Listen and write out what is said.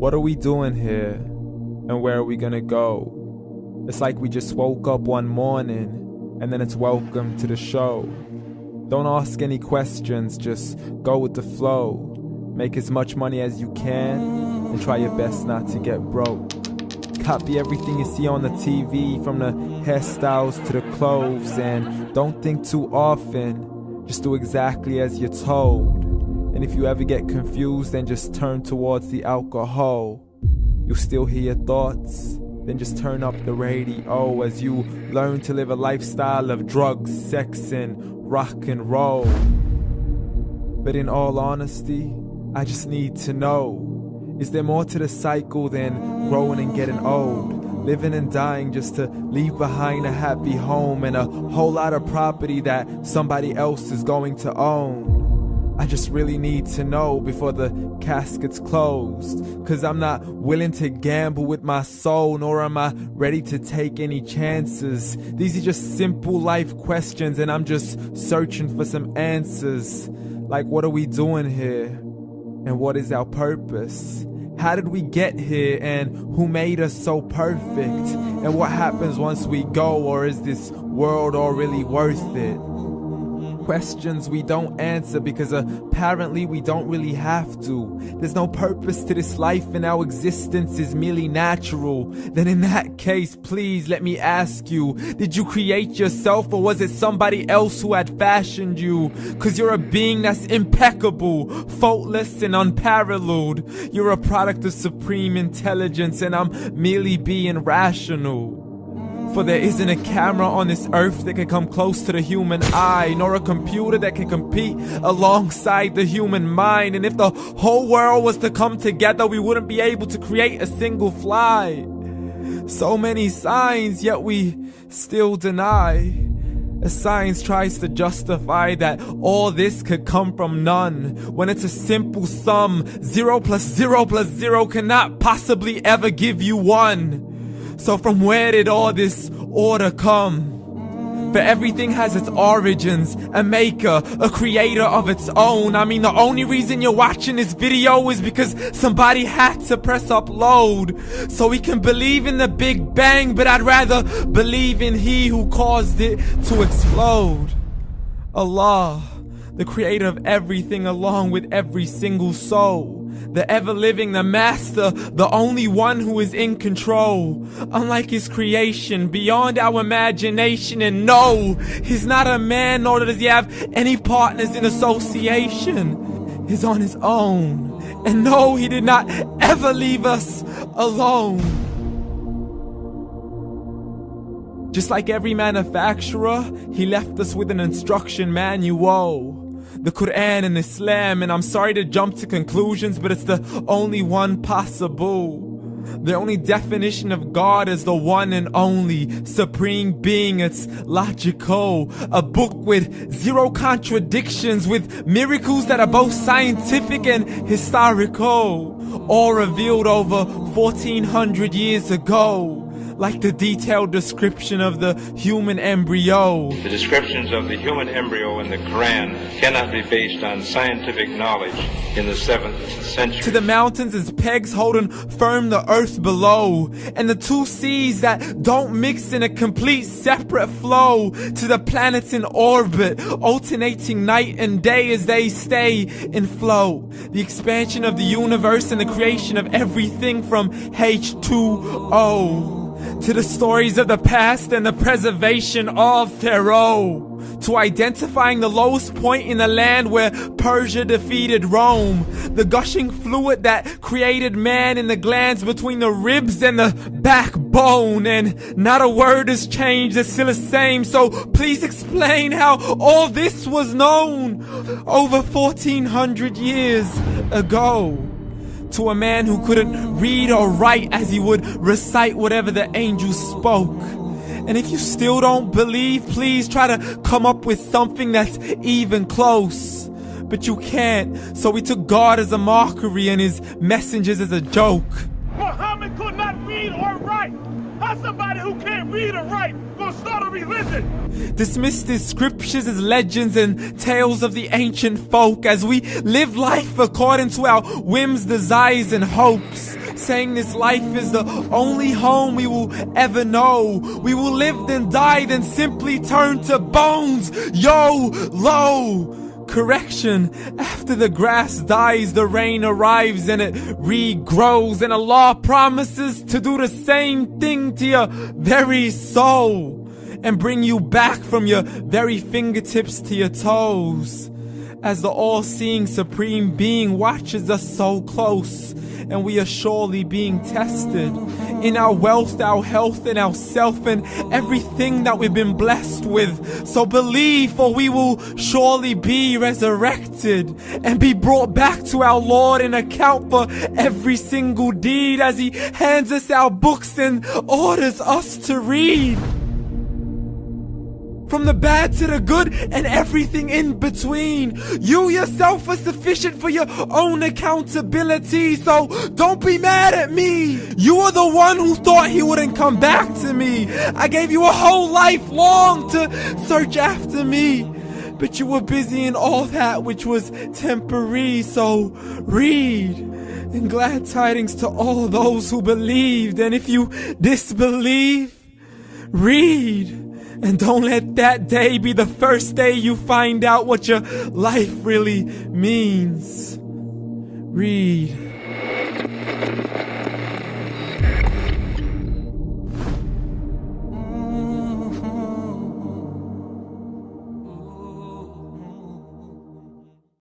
What are we doing here? And where are we gonna go? It's like we just woke up one morning and then it's welcome to the show. Don't ask any questions, just go with the flow. Make as much money as you can and try your best not to get broke. Copy everything you see on the TV, from the hairstyles to the clothes, and don't think too often, just do exactly as you're told. And if you ever get confused, then just turn towards the alcohol. You'll still hear your thoughts, then just turn up the radio as you learn to live a lifestyle of drugs, sex, and rock and roll. But in all honesty, I just need to know, is there more to the cycle than growing and getting old? Living and dying just to leave behind a happy home and a whole lot of property that somebody else is going to own. I just really need to know before the casket's closed, 'cause I'm not willing to gamble with my soul, nor am I ready to take any chances. These are just simple life questions and I'm just searching for some answers. Like, what are we doing here? And what is our purpose? How did we get here, and who made us so perfect? And what happens once we go, or is this world all really worth it? Questions we don't answer because apparently we don't really have to. There's no purpose to this life and our existence is merely natural. Then in that case, please let me ask you, did you create yourself, or was it somebody else who had fashioned you? 'Cause you're a being that's impeccable, faultless and unparalleled. You're a product of supreme intelligence and I'm merely being rational. For there isn't a camera on this earth that can come close to the human eye, nor a computer that can compete alongside the human mind. And if the whole world was to come together, we wouldn't be able to create a single fly. So many signs, yet we still deny. As science tries to justify that all this could come from none, when it's a simple sum. 0 plus 0 plus 0 cannot possibly ever give you 1. So from where did all this order come? For everything has its origins, a maker, a creator of its own. I mean, the only reason you're watching this video is because somebody had to press upload. So we can believe in the Big Bang, but I'd rather believe in He who caused it to explode. Allah, the creator of everything along with every single soul. The ever-living, the master, the only one who is in control. Unlike his creation, beyond our imagination. And no, he's not a man, nor does he have any partners in association. He's on his own. And no, he did not ever leave us alone. Just like every manufacturer, he left us with an instruction manual. The Quran and Islam, and I'm sorry to jump to conclusions, but it's the only one possible. The only definition of God is the one and only supreme being. It's logical, a book with 0 contradictions, with miracles that are both scientific and historical, all revealed over 1400 years ago. Like the detailed description of the human embryo. The descriptions of the human embryo in the Quran cannot be based on scientific knowledge in the 7th century. To the mountains as pegs holding firm the earth below, and the 2 seas that don't mix in a complete separate flow. To the planets in orbit, alternating night and day as they stay in flow. The expansion of the universe and the creation of everything from H2O. To the stories of the past and the preservation of Pharaoh. To identifying the lowest point in the land where Persia defeated Rome. The gushing fluid that created man in the glands between the ribs and the backbone. And not a word has changed, it's still the same. So please explain how all this was known over 1400 years ago. To a man who couldn't read or write, as he would recite whatever the angels spoke. And if you still don't believe, please try to come up with something that's even close. But you can't, so we took God as a mockery and his messengers as a joke. Muhammad could not read or write. How's somebody who can't read or write gonna start a religion? Dismissed his scriptures as legends and tales of the ancient folk, as we live life according to our whims, desires, and hopes. saying this life is the only home we will ever know. We will live then die, then simply turn to bones. YOLO! Correction, after the grass dies, the rain arrives and it regrows, and Allah promises to do the same thing to your very soul and bring you back from your very fingertips to your toes, as the all-seeing supreme being watches us so close, and we are surely being tested in our wealth, our health, and our self, and everything that we've been blessed with. So believe, for we will surely be resurrected and be brought back to our Lord and account for every single deed, as He hands us our books and orders us to read. From the bad to the good and everything in between. You yourself are sufficient for your own accountability, so don't be mad at me. You are the one who thought He wouldn't come back to me. I gave you a whole life long to search after me, but you were busy in all that which was temporary, so read. And glad tidings to all those who believed, and if you disbelieve, read. And don't let that day be the first day you find out what your life really means. Read.